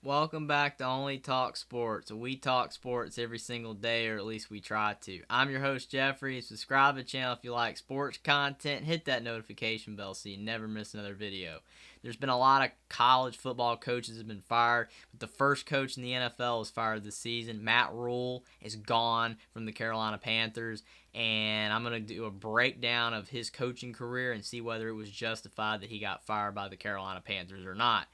Welcome back to Only Talk Sports. We talk sports every single day, or at least we try to. I'm your host, Jeffrey. Subscribe to the channel if you like sports content. Hit that notification bell so you never miss another video. There's been a lot of college football coaches that have been fired, but the first coach in the NFL was fired this season. Matt Rhule is gone from the Carolina Panthers, and I'm going to do a breakdown of his coaching career and see whether it was justified that he got fired by the Carolina Panthers or not.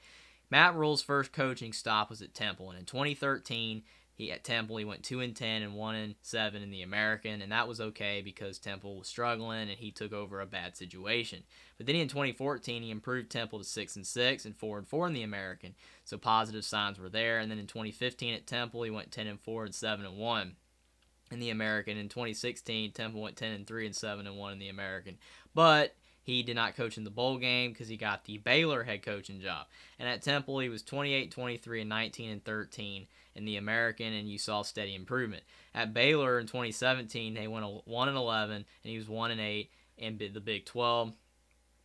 Matt Rhule's first coaching stop was at Temple, and in 2013, at Temple he went 2-10 and 1-7 in the American, and that was okay because Temple was struggling and he took over a bad situation. But then in 2014, he improved Temple to 6-6 and 4-4 in the American, so positive signs were there. And then in 2015 at Temple, he went 10-4 and 7-1 in the American. In 2016, Temple went 10-3 and 7-1 in the American, but he did not coach in the bowl game because he got the Baylor head coaching job. And at Temple, he was 28-23 and 19-13 in the American, and you saw steady improvement. At Baylor in 2017, they went 1-11, and he was 1-8 in the Big 12.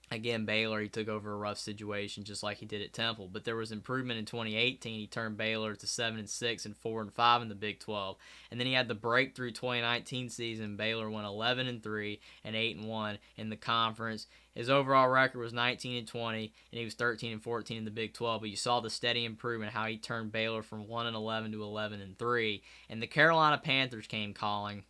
Again, Baylor, he took over a rough situation just like he did at Temple. But there was improvement in 2018. He turned Baylor to 7-6 and 4-5 in the Big 12. And then he had the breakthrough 2019 season. Baylor went 11-3 and 8-1 in the conference. His overall record was 19-20, and he was 13-14 in the Big 12. But you saw the steady improvement, how he turned Baylor from 1-11 to 11-3. And the Carolina Panthers came calling,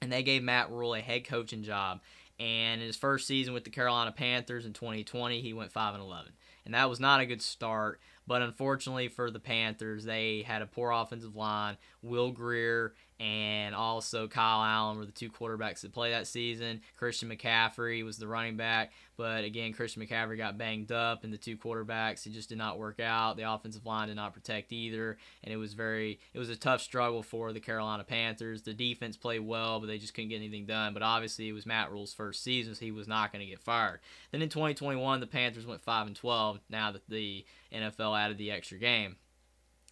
and they gave Matt Rhule a head coaching job. And in his first season with the Carolina Panthers in 2020, he went 5-11. And that was not a good start, but unfortunately for the Panthers, they had a poor offensive line. Will Greer and also Kyle Allen were the two quarterbacks that played that season. Christian McCaffrey was the running back, but again, Christian McCaffrey got banged up, and the two quarterbacks, it just did not work out. The offensive line did not protect either, and it was a tough struggle for the Carolina Panthers. The defense played well, but they just couldn't get anything done. But obviously, it was Matt Rhule's first season, so he was not going to get fired. Then in 2021, the Panthers went 5-12. Now that the NFL added the extra game,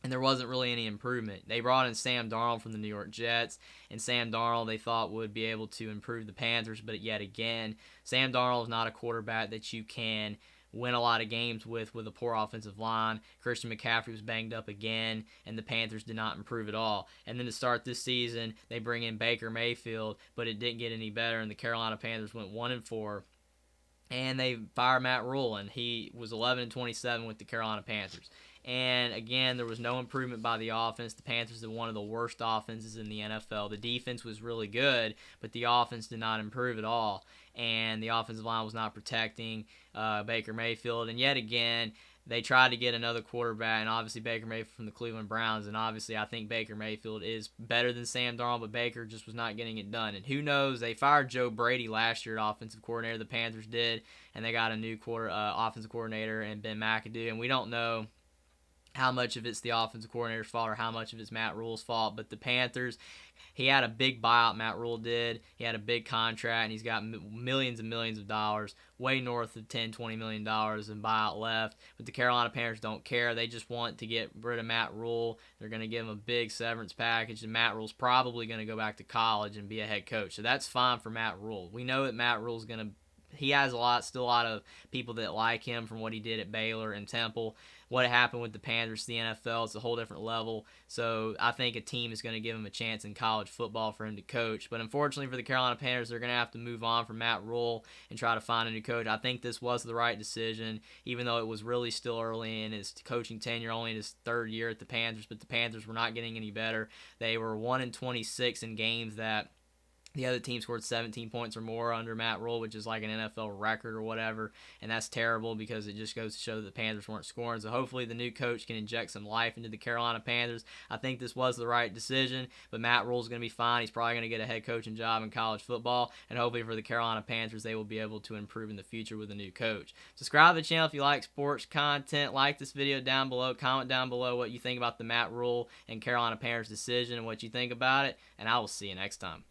and there wasn't really any improvement. They brought in Sam Darnold from the New York Jets, and Sam Darnold they thought would be able to improve the Panthers, but yet again, Sam Darnold is not a quarterback that you can win a lot of games with a poor offensive line. Christian McCaffrey was banged up again, and the Panthers did not improve at all. And then to start this season, they bring in Baker Mayfield, but it didn't get any better, and the Carolina Panthers went 1-4. And they fired Matt Rhule, and he was 11-27 with the Carolina Panthers. And again, there was no improvement by the offense. The Panthers had one of the worst offenses in the NFL. The defense was really good, but the offense did not improve at all. And the offensive line was not protecting Baker Mayfield. And yet again, they tried to get another quarterback, and obviously Baker Mayfield from the Cleveland Browns. And obviously I think Baker Mayfield is better than Sam Darnold, but Baker just was not getting it done. And who knows, they fired Joe Brady last year, offensive coordinator, the Panthers did, and they got a new offensive coordinator in Ben McAdoo. And we don't know how much of it's the offensive coordinator's fault or how much of it's Matt Rhule's fault. But the Panthers, he had a big buyout, Matt Rhule did. He had a big contract, and he's got millions and millions of dollars, way north of $10-20 million in buyout left. But the Carolina Panthers don't care. They just want to get rid of Matt Rhule. They're going to give him a big severance package, and Matt Rhule's probably going to go back to college and be a head coach. So that's fine for Matt Rhule. We know that Matt Rhule's going to he has still a lot of people that like him from what he did at Baylor and Temple. What happened with the Panthers, the NFL, it's a whole different level. So I think a team is going to give him a chance in college football for him to coach. But unfortunately for the Carolina Panthers, they're going to have to move on from Matt Rhule and try to find a new coach. I think this was the right decision, even though it was really still early in his coaching tenure, only in his third year at the Panthers. But the Panthers were not getting any better. They were 1-26 in games that the other team scored 17 points or more under Matt Rhule, which is like an NFL record or whatever, and that's terrible because it just goes to show that the Panthers weren't scoring. So hopefully the new coach can inject some life into the Carolina Panthers. I think this was the right decision, but Matt Rhule's going to be fine. He's probably going to get a head coaching job in college football, and hopefully for the Carolina Panthers, they will be able to improve in the future with a new coach. Subscribe to the channel if you like sports content. Like this video down below. Comment down below what you think about the Matt Rhule and Carolina Panthers decision and what you think about it, and I will see you next time.